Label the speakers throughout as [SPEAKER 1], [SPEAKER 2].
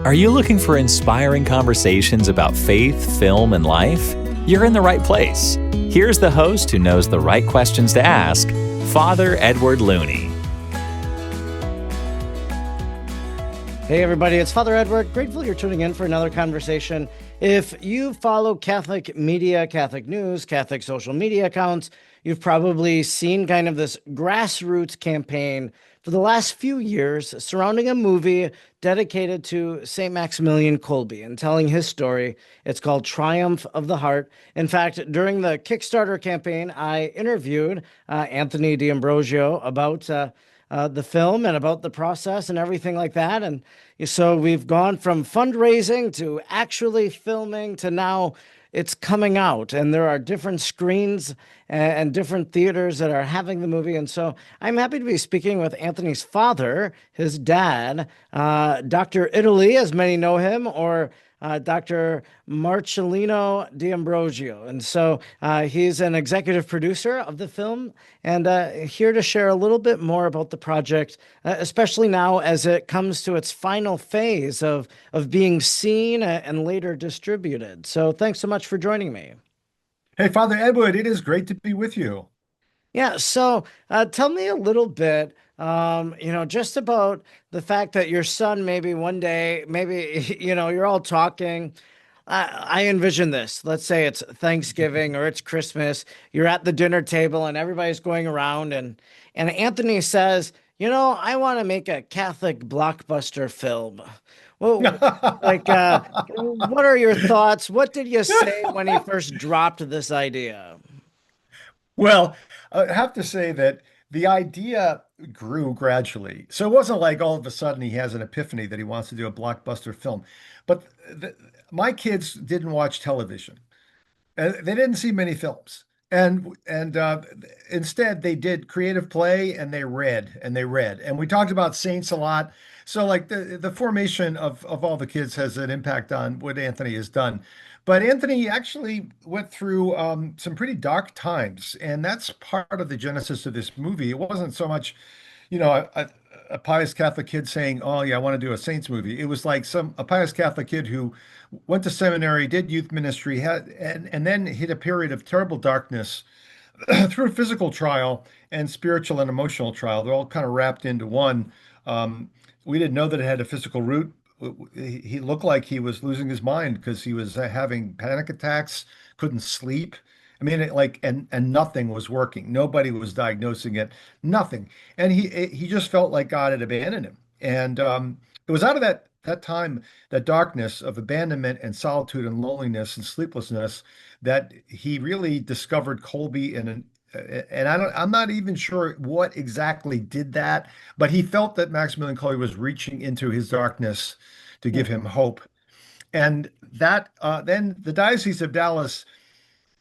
[SPEAKER 1] Are you looking for inspiring conversations about faith, film, and life? You're in the right place. Here's the host who knows the right questions to ask, Father Edward Looney.
[SPEAKER 2] Hey everybody, it's Father Edward. Grateful you're tuning in for another conversation. If you follow Catholic media, Catholic news, Catholic social media accounts, you've probably seen kind of this grassroots campaign for the last few years surrounding a movie dedicated to St. Maximilian Kolbe and telling his story. It's called Triumph of the Heart. In fact, during the Kickstarter campaign, I interviewed Anthony D'Ambrosio about the film and about the process and everything like that. And so we've gone from fundraising to actually filming to now it's coming out, and there are different screens and different theaters that are having the movie. And so I'm happy to be speaking with Anthony's father, his dad, Dr. Italy, as many know him, or Dr. Marcellino D'Ambrosio. And so he's an executive producer of the film and here to share a little bit more about the project, especially now as it comes to its final phase of being seen and later distributed. So thanks so much for joining me.
[SPEAKER 3] Hey, Father Edward, it is great to be with you.
[SPEAKER 2] Yeah, so tell me a little bit, just about the fact that your son maybe one day, maybe, you're all talking. I envision this. Let's say it's Thanksgiving or it's Christmas. You're at the dinner table and everybody's going around and Anthony says, I want to make a Catholic blockbuster film. Well, what are your thoughts? What did you say when he first dropped this idea?
[SPEAKER 3] Well, I have to say that the idea grew gradually. So it wasn't like all of a sudden he has an epiphany that he wants to do a blockbuster film. But my kids didn't watch television. They didn't see many films. And instead they did creative play and they read and they read. And we talked about saints a lot. So like the formation of all the kids has an impact on what Anthony has done. But Anthony actually went through some pretty dark times, and that's part of the genesis of this movie. It wasn't so much, a pious Catholic kid saying, "Oh yeah, I want to do a saints movie." It was like a pious Catholic kid who went to seminary, did youth ministry, and then hit a period of terrible darkness through physical trial and spiritual and emotional trial. They're all kind of wrapped into one. We didn't know that it had a physical root. He looked like he was losing his mind because he was having panic attacks, couldn't sleep. I mean, and nothing was working. Nobody was diagnosing it, nothing. And he just felt like God had abandoned him. And it was out of that time, that darkness of abandonment and solitude and loneliness and sleeplessness, that he really discovered Kolbe and I'm not even sure what exactly did that, but he felt that Maximilian Kolbe was reaching into his darkness to give him hope. And that then the Diocese of Dallas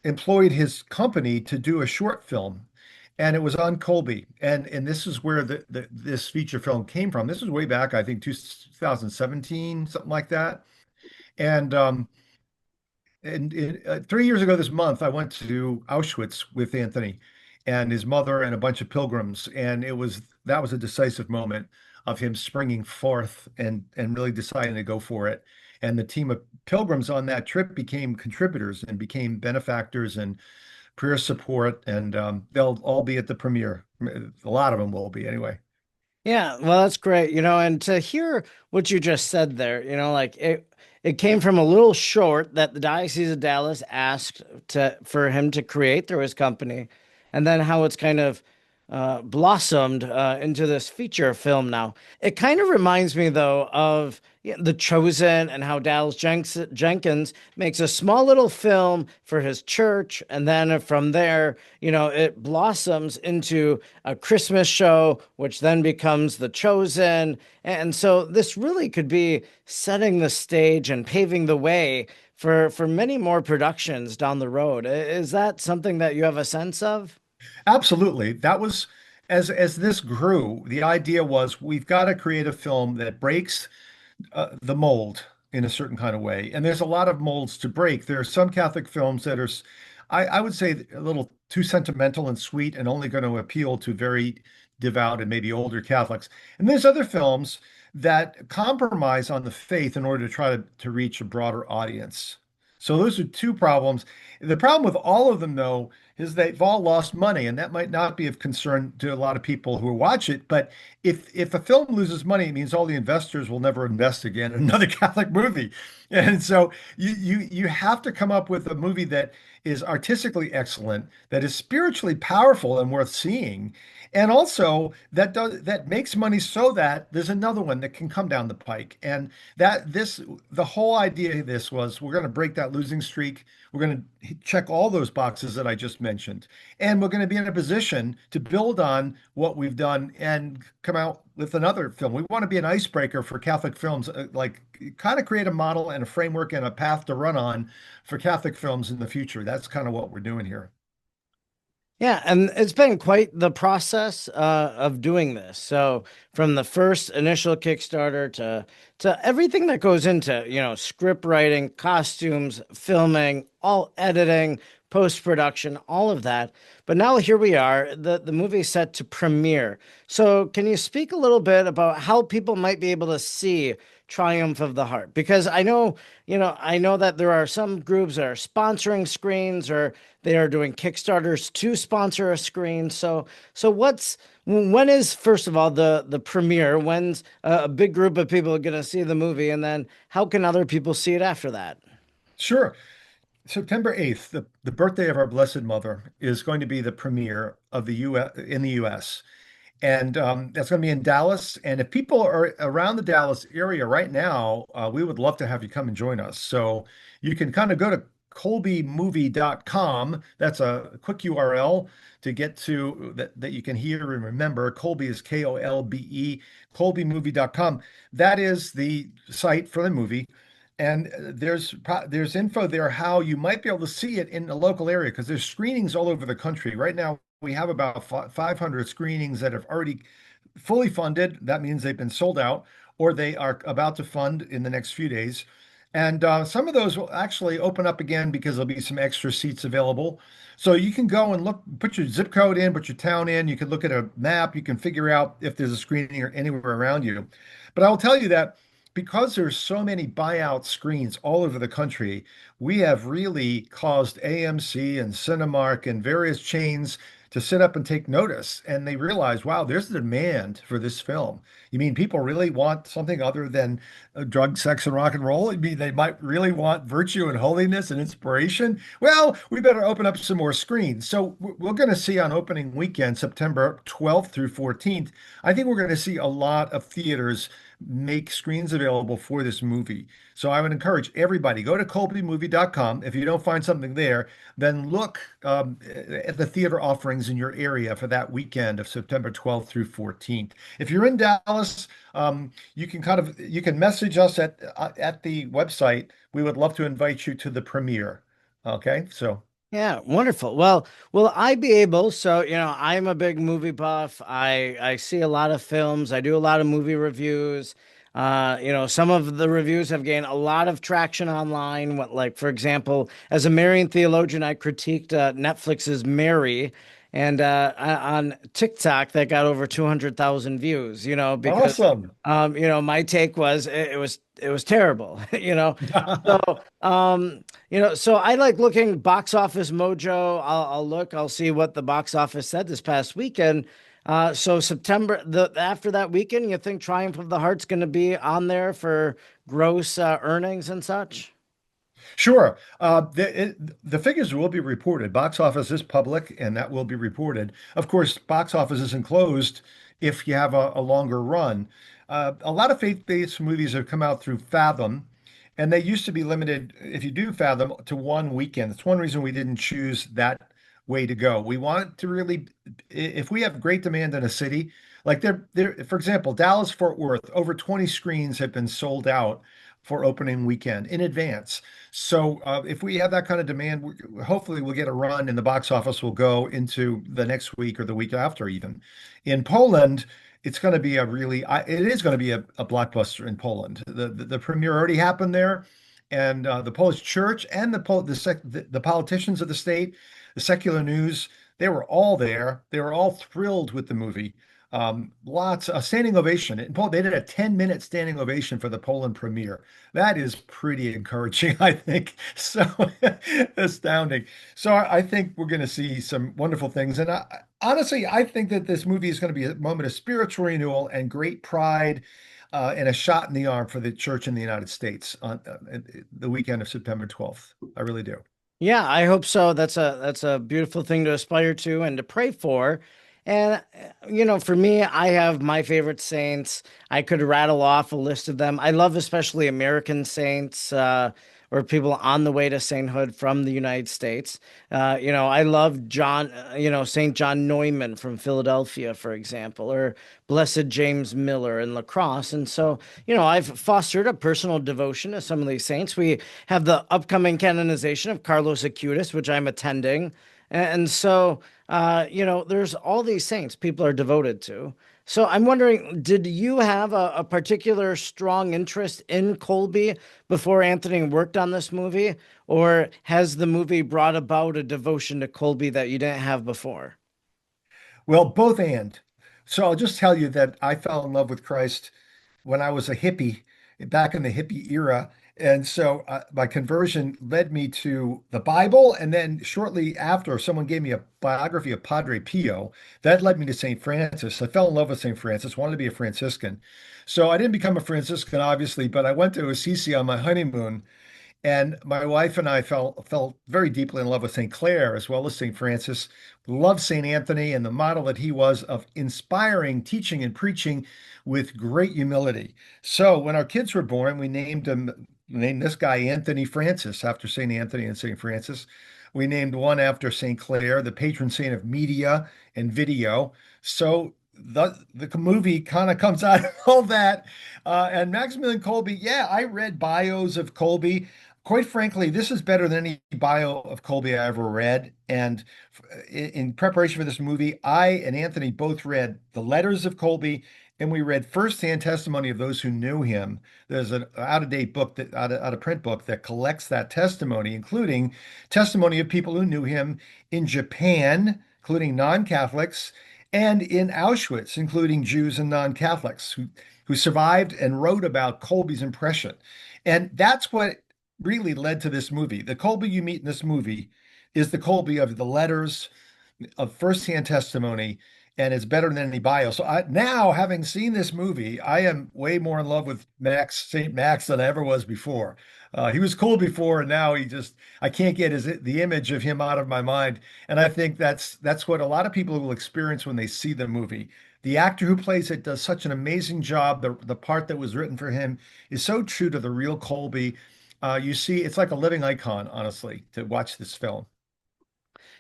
[SPEAKER 3] employed his company to do a short film, and it was on Kolbe. And this is where this feature film came from. This was way back, I think, 2017, something like that. And 3 years ago this month, I went to Auschwitz with Anthony and his mother and a bunch of pilgrims, and that was a decisive moment of him springing forth and really deciding to go for it. And the team of pilgrims on that trip became contributors and became benefactors and prayer support, and they'll all be at the premiere. A lot of them will be anyway.
[SPEAKER 2] Yeah, well, that's great, and to hear what you just said there, like it came from a little short that the Diocese of Dallas asked for him to create through his company, and then how it's kind of blossomed into this feature film now. It kind of reminds me, though, of The Chosen and how Dallas Jenkins makes a small little film for his church. And then from there, it blossoms into a Christmas show, which then becomes The Chosen. And so this really could be setting the stage and paving the way for many more productions down the road. Is that something that you have a sense of?
[SPEAKER 3] Absolutely. That was as this grew, the idea was we've got to create a film that breaks the mold in a certain kind of way. And there's a lot of molds to break. There are some Catholic films that are, I would say, a little too sentimental and sweet and only going to appeal to very devout and maybe older Catholics. And there's other films that compromise on the faith in order to try to reach a broader audience. So those are two problems. The problem with all of them, though, is they've all lost money, and that might not be of concern to a lot of people who watch it. But if a film loses money, it means all the investors will never invest again in another Catholic movie. And so you have to come up with a movie that is artistically excellent, that is spiritually powerful and worth seeing, and also that makes money so that there's another one that can come down the pike. And the whole idea of this was we're going to break that losing streak. We're going to check all those boxes that I just mentioned, and we're going to be in a position to build on what we've done and come out with another film. We want to be an icebreaker for Catholic films, like kind of create a model and a framework and a path to run on for Catholic films in the future. That's kind of what we're doing here.
[SPEAKER 2] Yeah, and it's been quite the process of doing this. So from the first initial Kickstarter to everything that goes into, script writing, costumes, filming, all editing, post-production, all of that. But now here we are, the movie's set to premiere. So can you speak a little bit about how people might be able to see Triumph of the Heart? Because I know that there are some groups that are sponsoring screens or they are doing Kickstarters to sponsor a screen. So when is, first of all, the premiere? When's a big group of people going to see the movie? And then how can other people see it after that?
[SPEAKER 3] Sure. September 8th, the birthday of our Blessed Mother, is going to be the premiere of the US in the US. And that's going to be in Dallas. And if people are around the Dallas area right now, we would love to have you come and join us. So you can kind of go to kolbemovie.com. That's a quick URL to get to that you can hear and remember. Kolbe is Kolbe, kolbemovie.com. That is the site for the movie. And there's info there how you might be able to see it in the local area because there's screenings all over the country. Right now, we have about 500 screenings that have already fully funded. That means they've been sold out or they are about to fund in the next few days. And some of those will actually open up again because there'll be some extra seats available. So you can go and look, put your zip code in, put your town in. You can look at a map. You can figure out if there's a screening or anywhere around you. But I will tell you that because there's so many buyout screens all over the country, we have really caused AMC and Cinemark and various chains to sit up and take notice. And they realize, wow, there's a demand for this film. You mean people really want something other than drug, sex, and rock and roll? I mean, they might really want virtue and holiness and inspiration. Well, we better open up some more screens. So we're going to see on opening weekend, September 12th through 14th, I think we're going to see a lot of theaters make screens available for this movie. So I would encourage everybody, go to kolbemovie.com. If you don't find something there, then look at the theater offerings in your area for that weekend of September 12th through 14th. If you're in Dallas, you can message us at the website. We would love to invite you to the premiere. Okay, so
[SPEAKER 2] Yeah, wonderful. Well, will I be able? So, I'm a big movie buff. I see a lot of films. I do a lot of movie reviews. Some of the reviews have gained a lot of traction online. Like, for example, as a Marian theologian, I critiqued Netflix's Mary, and on TikTok that got over 200,000 views. Because
[SPEAKER 3] awesome.
[SPEAKER 2] my take was it was terrible. So so I like looking box office mojo. I'll see what the box office said this past weekend. So September, after that weekend, you think Triumph of the Heart's going to be on there for gross earnings and such?
[SPEAKER 3] Sure. The figures will be reported. Box office is public, and that will be reported. Of course, box office isn't closed if you have a longer run. A lot of faith-based movies have come out through Fathom, and they used to be limited, if you do Fathom, to one weekend. It's one reason we didn't choose that way to go. We want to really, if we have great demand in a city, like for example, Dallas Fort Worth, over 20 screens have been sold out for opening weekend in advance. So if we have that kind of demand, hopefully we'll get a run and the box office will go into the next week or the week after even. In Poland, it's going to be it is going to be a blockbuster in Poland. The premiere already happened there, and the Polish church and the politicians of the state, the secular news, they were all there. They were all thrilled with the movie. Lots a standing ovation. In Poland, they did a 10-minute standing ovation for the Poland premiere. That is pretty encouraging, I think. So astounding. So I think we're going to see some wonderful things. And honestly, I think that this movie is going to be a moment of spiritual renewal and great pride, and a shot in the arm for the church in the United States on the weekend of September 12th. I really do.
[SPEAKER 2] Yeah, I hope so. That's a beautiful thing to aspire to and to pray for. And for me, I have my favorite saints. I could rattle off a list of them. I love especially American saints, or people on the way to sainthood from the United States. I love John, Saint John Neumann from Philadelphia, for example, or Blessed James Miller in La Crosse. And so, I've fostered a personal devotion to some of these saints. We have the upcoming canonization of Carlos Acutis, which I'm attending. And so, there's all these saints people are devoted to. So I'm wondering, did you have a particular strong interest in Kolbe before Anthony worked on this movie? Or has the movie brought about a devotion to Kolbe that you didn't have before?
[SPEAKER 3] Well, both and. So I'll just tell you that I fell in love with Christ when I was a hippie, back in the hippie era. And so my conversion led me to the Bible. And then shortly after, someone gave me a biography of Padre Pio. That led me to St. Francis. I fell in love with St. Francis, wanted to be a Franciscan. So I didn't become a Franciscan, obviously, but I went to Assisi on my honeymoon. And my wife and I fell very deeply in love with St. Clare as well as St. Francis. Loved St. Anthony and the model that he was of inspiring teaching and preaching with great humility. So when our kids were born, we named this guy Anthony Francis after St. Anthony and St. Francis. We named one after St. Clare, the patron saint of media and video. So the movie kind of comes out of all that. And Maximilian Kolbe, yeah, I read bios of Kolbe. Quite frankly, this is better than any bio of Kolbe I ever read. And in preparation for this movie, I and Anthony both read the letters of Kolbe, and we read firsthand testimony of those who knew him. There's an out-of-date book out of print book that collects that testimony, including testimony of people who knew him in Japan, including non-Catholics, and in Auschwitz, including Jews and non-Catholics who survived and wrote about Kolbe's impression. And that's what really led to this movie. The Kolbe you meet in this movie is the Kolbe of the letters, of firsthand testimony, and it's better than any bio. So now, having seen this movie, I am way more in love with St. Max than I ever was before. He was cool before, and now I can't get the image of him out of my mind. And I think that's what a lot of people will experience when they see the movie. The actor who plays it does such an amazing job. The part that was written for him is so true to the real Kolbe. You see, it's like a living icon, honestly, to watch this film.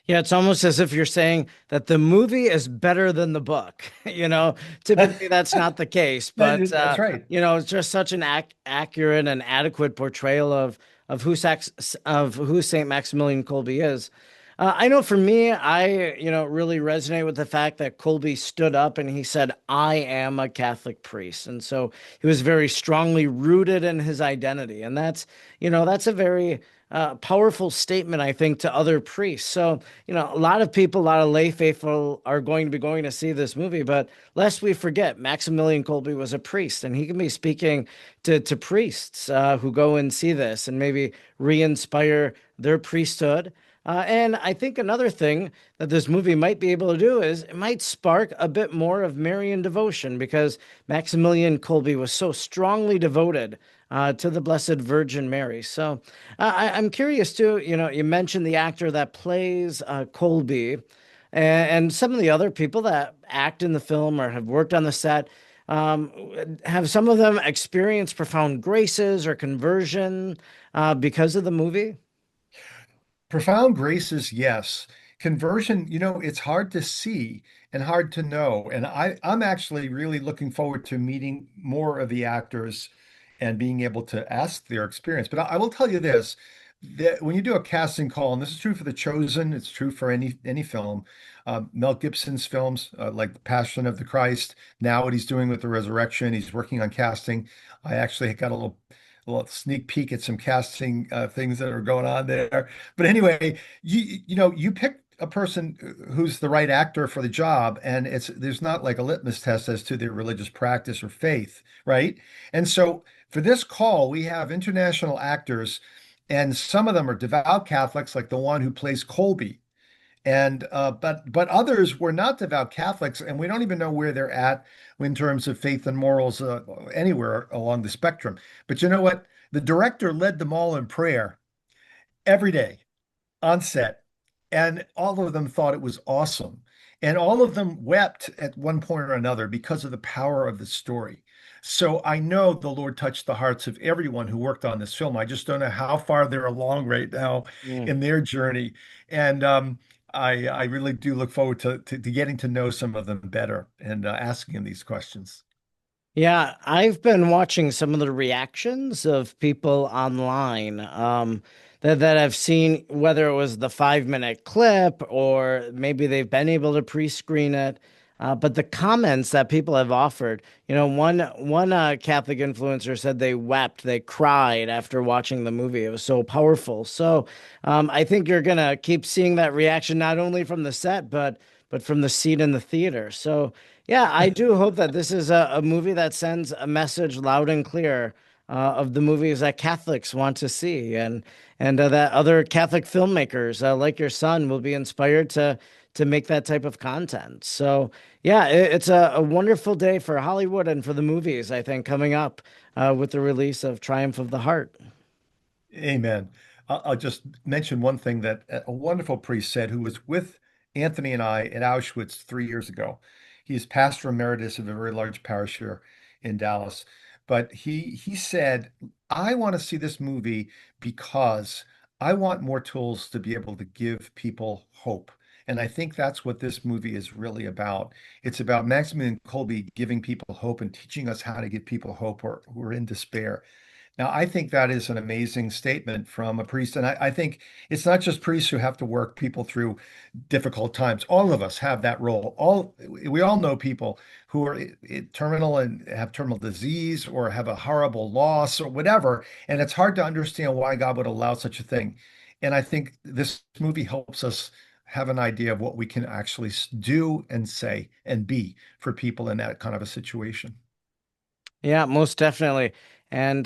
[SPEAKER 2] Yeah, it's almost as if you're saying that the movie is better than the book. Typically that's not the case, but
[SPEAKER 3] That's right.
[SPEAKER 2] it's just such an accurate and adequate portrayal of who Saint Maximilian Kolbe is. I know for me, I really resonate with the fact that Kolbe stood up and he said, "I am a Catholic priest," and so he was very strongly rooted in his identity, and that's a very powerful statement, I think, to other priests. So, a lot of people, a lot of lay faithful are going to be going to see this movie, but lest we forget, Maximilian Kolbe was a priest, and he can be speaking to priests who go and see this and maybe re-inspire their priesthood. And I think another thing that this movie might be able to do is it might spark a bit more of Marian devotion because Maximilian Kolbe was so strongly devoted to the Blessed Virgin Mary. So I'm curious too, you mentioned the actor that plays Kolbe and some of the other people that act in the film or have worked on the set. Have some of them experienced profound graces or conversion because of the movie?
[SPEAKER 3] Profound graces, yes. Conversion, it's hard to see and hard to know. And I'm actually really looking forward to meeting more of the actors and being able to ask their experience. But I will tell you this, that when you do a casting call, and this is true for The Chosen, it's true for any film, Mel Gibson's films, like The Passion of the Christ, now what he's doing with the Resurrection, he's working on casting. I actually got a little sneak peek at some casting things that are going on there. But anyway, you pick a person who's the right actor for the job, and there's not like a litmus test as to their religious practice or faith, right? And so for this call, we have international actors, and some of them are devout Catholics, like the one who plays Colby. And but others were not devout Catholics, and we don't even know where they're at in terms of faith and morals anywhere along the spectrum. But you know what? The director led them all in prayer every day on set, and all of them thought it was awesome. And all of them wept at one point or another because of the power of the story. So I know the Lord touched the hearts of everyone who worked on this film. I just don't know how far they're along right now
[SPEAKER 2] Mm.
[SPEAKER 3] in their journey. And I really do look forward to getting to know some of them better and asking them these questions.
[SPEAKER 2] Yeah, I've been watching some of the reactions of people online, that I've seen, whether it was the 5-minute clip or maybe they've been able to pre-screen it. But the comments that people have offered, one Catholic influencer said they wept, they cried after watching the movie. It was so powerful. So I think you're gonna keep seeing that reaction not only from the set, but from the seat in the theater. So yeah, I do hope that this is a movie that sends a message loud and clear of the movies that Catholics want to see, and that other Catholic filmmakers like your son will be inspired to make that type of content. So yeah, it's a wonderful day for Hollywood and for the movies, I think, coming up with the release of Triumph of the Heart.
[SPEAKER 3] Amen. I'll just mention one thing that a wonderful priest said who was with Anthony and I at Auschwitz 3 years ago. He's pastor emeritus of a very large parish here in Dallas. But he said, I want to see this movie because I want more tools to be able to give people hope. And I think that's what this movie is really about. It's about Maximilian Kolbe giving people hope and teaching us how to give people hope or who are in despair. Now, I think that is an amazing statement from a priest. And I think it's not just priests who have to work people through difficult times. All of us have that role. We all know people who are terminal and have terminal disease or have a horrible loss or whatever. And it's hard to understand why God would allow such a thing. And I think this movie helps us have an idea of what we can actually do and say and be for people in that kind of a situation.
[SPEAKER 2] Yeah, most definitely. And,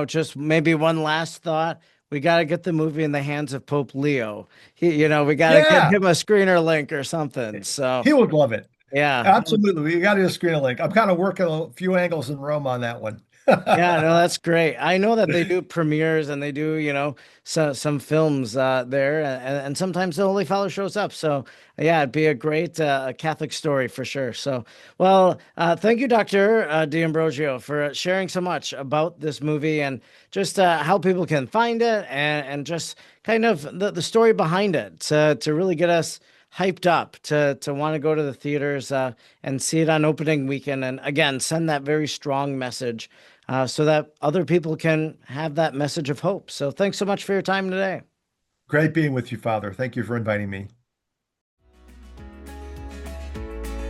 [SPEAKER 2] just maybe one last thought. We got to get the movie in the hands of Pope Leo. We got to get
[SPEAKER 3] Yeah,
[SPEAKER 2] him a screener link or something. So,
[SPEAKER 3] he would love it.
[SPEAKER 2] yeah.
[SPEAKER 3] Absolutely. We got to do a screen link. I'm kind of working a few angles in Rome on that one.
[SPEAKER 2] Yeah, no, that's great. I know that they do premieres and they do, some films there, and sometimes the Holy Father shows up. So, yeah, it'd be a great Catholic story for sure. So, well, thank you, Dr. D'Ambrosio, for sharing so much about this movie and just how people can find it and just kind of the story behind it to really get us hyped up to want to go to the theaters and see it on opening weekend, and again send that very strong message so that other people can have that message of hope. So thanks so much for your time today.
[SPEAKER 3] Great being with you, Father. Thank you for inviting me.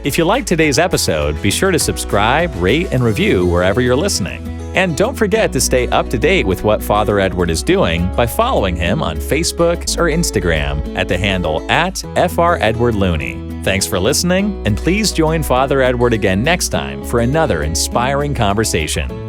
[SPEAKER 1] If you liked today's episode, be sure to subscribe, rate, and review wherever you're listening. And don't forget to stay up to date with what Father Edward is doing by following him on Facebook or Instagram at the handle @FrEdwardLooney. Thanks for listening, and please join Father Edward again next time for another inspiring conversation.